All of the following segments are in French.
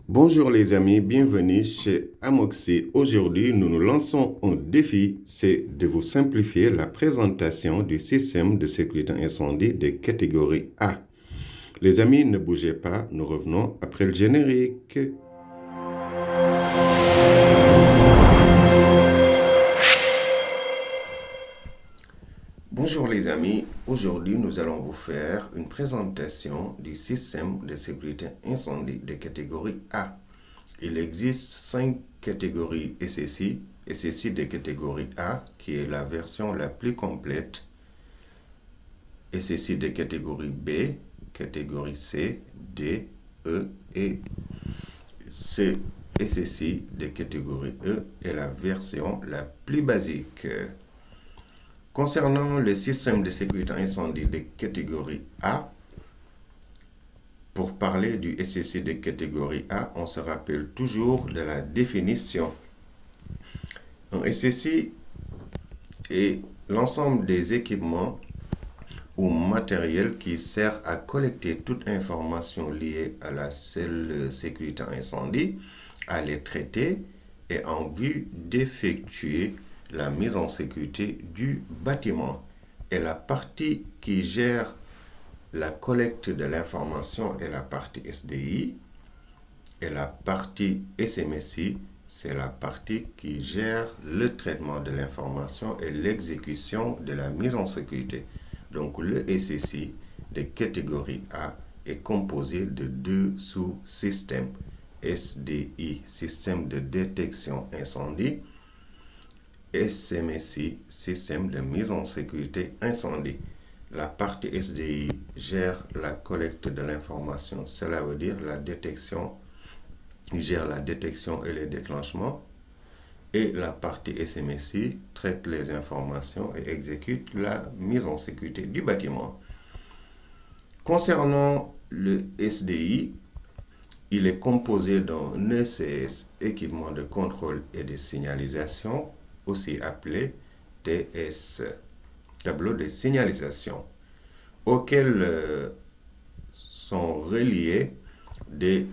Bonjour les amis, bienvenue chez Amoxy. Aujourd'hui, nous nous lançons un défi, c'est de vous simplifier la présentation du système de sécurité incendie de catégorie A. Les amis, ne bougez pas, nous revenons après le générique. Bonjour les amis, aujourd'hui nous allons vous faire une présentation du système de sécurité incendie de catégorie A. Il existe 5 catégories SSI de catégorie A qui est la version la plus complète, SSI de catégorie B, catégorie C, D, E et ce SSI de catégorie E est la version la plus basique. Concernant le système de sécurité incendie de catégorie A, pour parler du SSI de catégorie A, on se rappelle toujours de la définition. Un SSI est l'ensemble des équipements ou matériels qui sert à collecter toute information liée à la seule sécurité incendie, à les traiter et en vue d'effectuer la mise en sécurité du bâtiment. Et la partie qui gère la collecte de l'information est la partie SDI et la partie SMSI, c'est la partie qui gère le traitement de l'information et l'exécution de la mise en sécurité. Donc le SSI de catégorie A est composé de deux sous-systèmes. SDI, système de détection incendie, SMSI, système de mise en sécurité incendie. La partie SDI gère la collecte de l'information, cela veut dire la détection, gère la détection et les déclenchements. Et la partie SMSI traite les informations et exécute la mise en sécurité du bâtiment. Concernant le SDI, il est composé d'un ECS, équipement de contrôle et de signalisation, aussi appelé TS, tableau de signalisation, auquel sont reliés des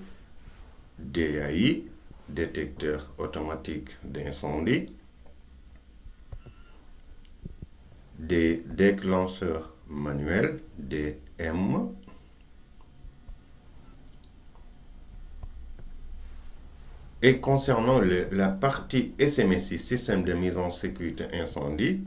DAI, détecteurs automatiques d'incendie, des déclencheurs manuels, DM, et concernant la partie SMSI, système de mise en sécurité incendie,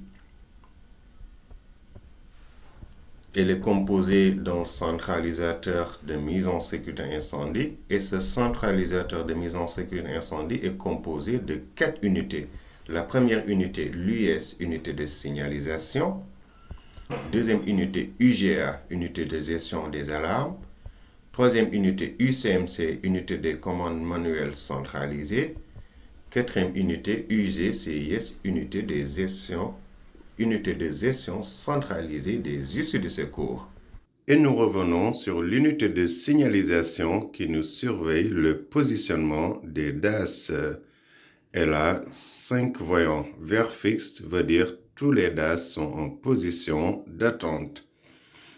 elle est composée d'un centralisateur de mise en sécurité incendie et ce centralisateur de mise en sécurité incendie est composé de 4 unités. La première unité, l'US, unité de signalisation. Deuxième unité, UGA, unité de gestion des alarmes. Troisième unité, UCMC, unité de commande manuelle centralisée. Quatrième unité, UGCIS, unité de gestion centralisée des issues de secours. Et nous revenons sur l'unité de signalisation qui nous surveille le positionnement des DAS. Elle a 5 voyants. Vert fixe veut dire tous les DAS sont en position d'attente.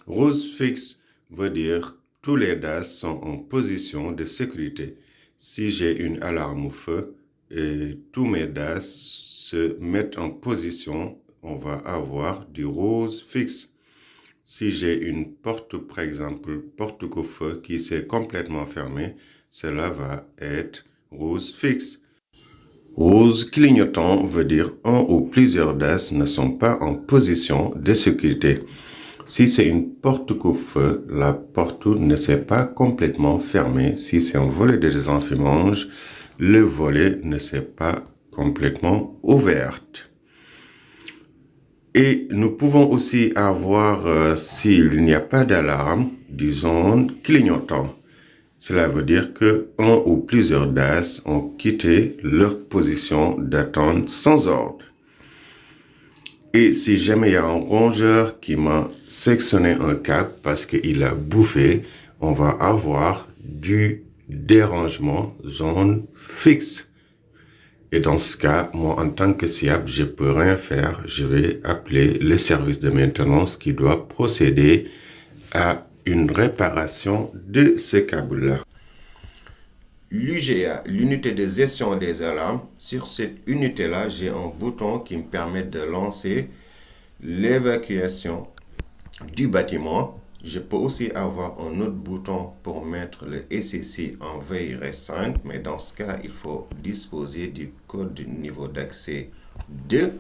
Rose fixe veut dire tous les DAS sont en position de sécurité. Si j'ai une alarme au feu et tous mes DAS se mettent en position, on va avoir du rose fixe. Si j'ai une porte, par exemple, porte couvre-feu qui s'est complètement fermée, cela va être rose fixe. Rose clignotant veut dire un ou plusieurs DAS ne sont pas en position de sécurité. Si c'est une porte couvre-feu, la porte ne s'est pas complètement fermée. Si c'est un volet de désenfumage, le volet ne s'est pas complètement ouvert. Et nous pouvons aussi avoir, s'il n'y a pas d'alarme, du zone clignotant. Cela veut dire que un ou plusieurs DAS ont quitté leur position d'attente sans ordre. Et si jamais il y a un rongeur qui m'a sectionné un câble parce qu'il a bouffé, on va avoir du dérangement zone fixe. Et dans ce cas, moi en tant que SIAP, je ne peux rien faire. Je vais appeler le service de maintenance qui doit procéder à une réparation de ce câble-là. l'UGA, l'unité de gestion des alarmes. Sur cette unité-là, j'ai un bouton qui me permet de lancer l'évacuation du bâtiment. Je peux aussi avoir un autre bouton pour mettre le SCC en veille restreinte, mais dans ce cas, il faut disposer du code du niveau d'accès 2.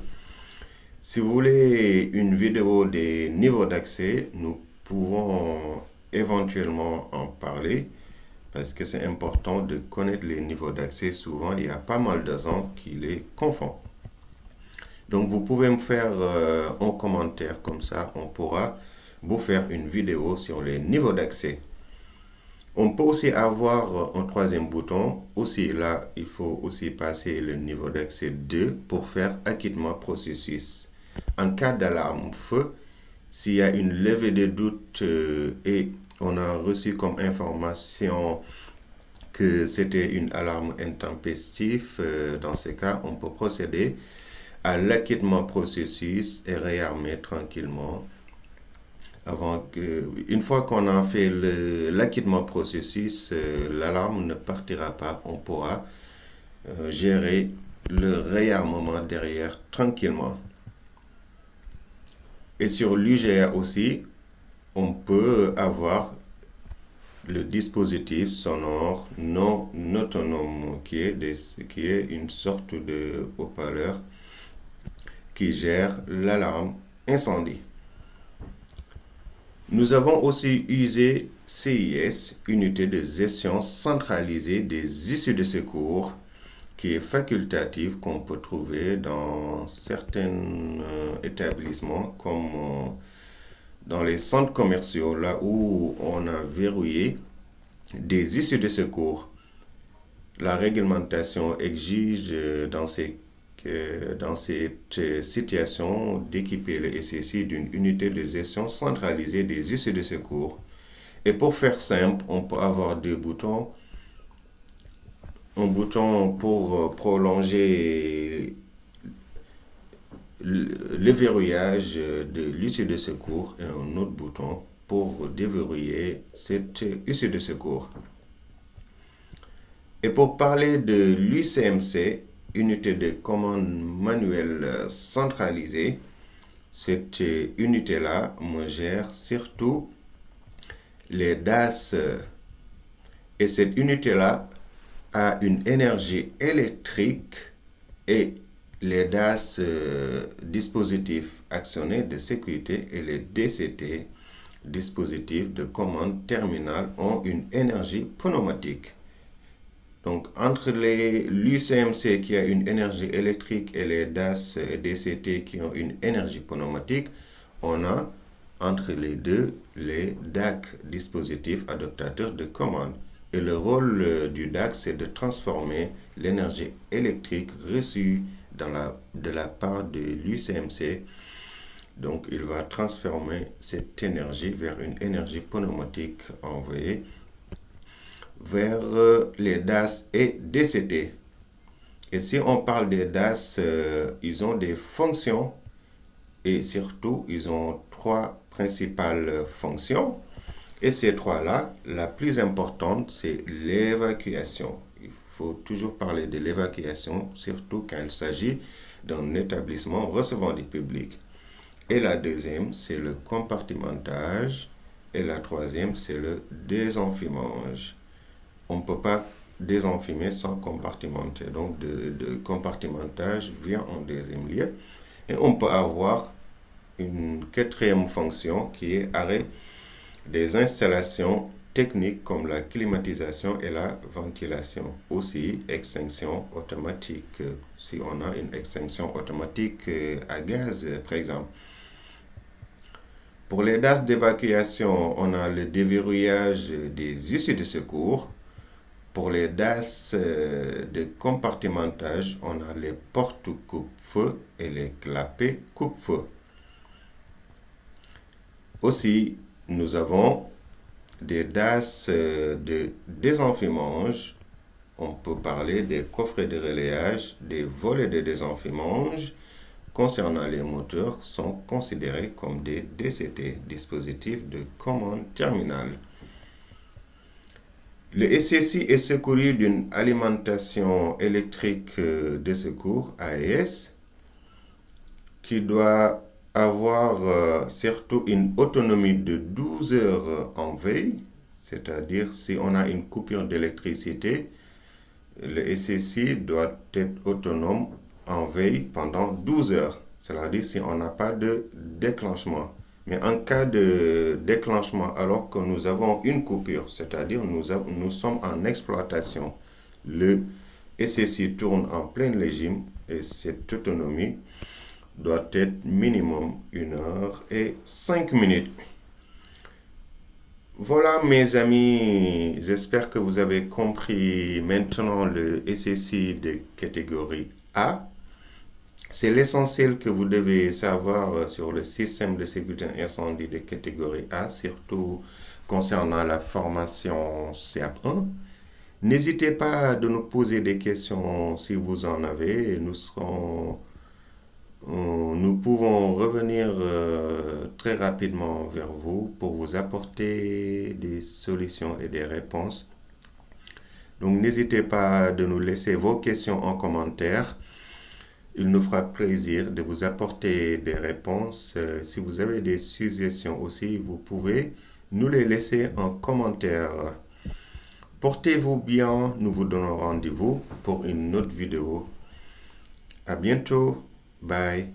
Si vous voulez une vidéo des niveaux d'accès, nous pouvons éventuellement en parler parce que c'est important de connaître les niveaux d'accès. Souvent, il y a pas mal de gens qui les confondent. Donc, vous pouvez me faire un commentaire comme ça, on pourra vous faire une vidéo sur les niveaux d'accès. On peut aussi avoir un troisième bouton. Aussi, là, il faut aussi passer le niveau d'accès 2 pour faire acquittement processus. En cas d'alarme feu, s'il y a une levée de doute et on a reçu comme information que c'était une alarme intempestive, dans ce cas, on peut procéder à l'acquittement processus et réarmer tranquillement. Une fois qu'on a fait l'acquittement processus, l'alarme ne partira pas. On pourra gérer le réarmement derrière tranquillement. Et sur l'UGA aussi, on peut avoir le dispositif sonore non autonome qui est une sorte de haut-parleur qui gère l'alarme incendie. Nous avons aussi usé CIS, unité de gestion centralisée des issues de secours, qui est facultative, qu'on peut trouver dans certains établissements comme dans les centres commerciaux, là où on a verrouillé des issues de secours. La réglementation exige dans cette situation d'équiper le SCC d'une unité de gestion centralisée des issues de secours. Et pour faire simple, on peut avoir deux boutons. Un bouton pour prolonger le verrouillage de l'issue de secours et un autre bouton pour déverrouiller cette issue de secours. Et pour parler de l'UCMC, unité de commande manuelle centralisée, cette unité-là me gère surtout les DAS. Et cette unité-là a une énergie électrique et les DAS, dispositifs actionnés de sécurité, et les DCT, dispositifs de commande terminale, ont une énergie pneumatique. Donc, entre l'UCMC qui a une énergie électrique et les DAS et DCT qui ont une énergie pneumatique, on a entre les deux les DAC, dispositifs adaptateurs de commande. Et le rôle du DAC, c'est de transformer l'énergie électrique reçue de la part de l'UCMC. Donc, il va transformer cette énergie vers une énergie pneumatique envoyée vers les DAS et DCT. Et si on parle des DAS, ils ont des fonctions et surtout, ils ont trois principales fonctions. Et ces trois-là, la plus importante, c'est l'évacuation. Il faut toujours parler de l'évacuation, surtout quand il s'agit d'un établissement recevant du public. Et la deuxième, c'est le compartimentage. Et la troisième, c'est le désenfumage. On ne peut pas désenfumer sans compartimenter. Donc, de compartimentage vient en deuxième lieu. Et on peut avoir une quatrième fonction qui est arrêt des installations techniques comme la climatisation et la ventilation. Aussi, extinction automatique, si on a une extinction automatique à gaz, par exemple. Pour les DAS d'évacuation, on a le déverrouillage des issues de secours. Pour les DAS de compartimentage, on a les portes coupe-feu et les clapets coupe-feu. Aussi, nous avons des DAS de désenfumage. On peut parler des coffrets de relayage, des volets de désenfumage. Concernant les moteurs, sont considérés comme des DCT, dispositifs de commande terminale. Le SSI est secouru d'une alimentation électrique de secours, AES, qui doit avoir surtout une autonomie de 12 heures en veille, c'est-à-dire si on a une coupure d'électricité, le SSI doit être autonome en veille pendant 12 heures, c'est-à-dire si on n'a pas de déclenchement. Mais en cas de déclenchement, alors que nous avons une coupure, c'est-à-dire nous sommes en exploitation, le SSI tourne en plein régime et cette autonomie doit être minimum 1 h et 5 minutes. Voilà mes amis, j'espère que vous avez compris maintenant le SSI de catégorie A. C'est l'essentiel que vous devez savoir sur le système de sécurité incendie de catégorie A, surtout concernant la formation CAP 1. N'hésitez pas à nous poser des questions si vous en avez. Nous pouvons revenir très rapidement vers vous pour vous apporter des solutions et des réponses. Donc n'hésitez pas à nous laisser vos questions en commentaire. Il nous fera plaisir de vous apporter des réponses. Si vous avez des suggestions aussi, vous pouvez nous les laisser en commentaire. Portez-vous bien, nous vous donnons rendez-vous pour une autre vidéo. À bientôt. Bye.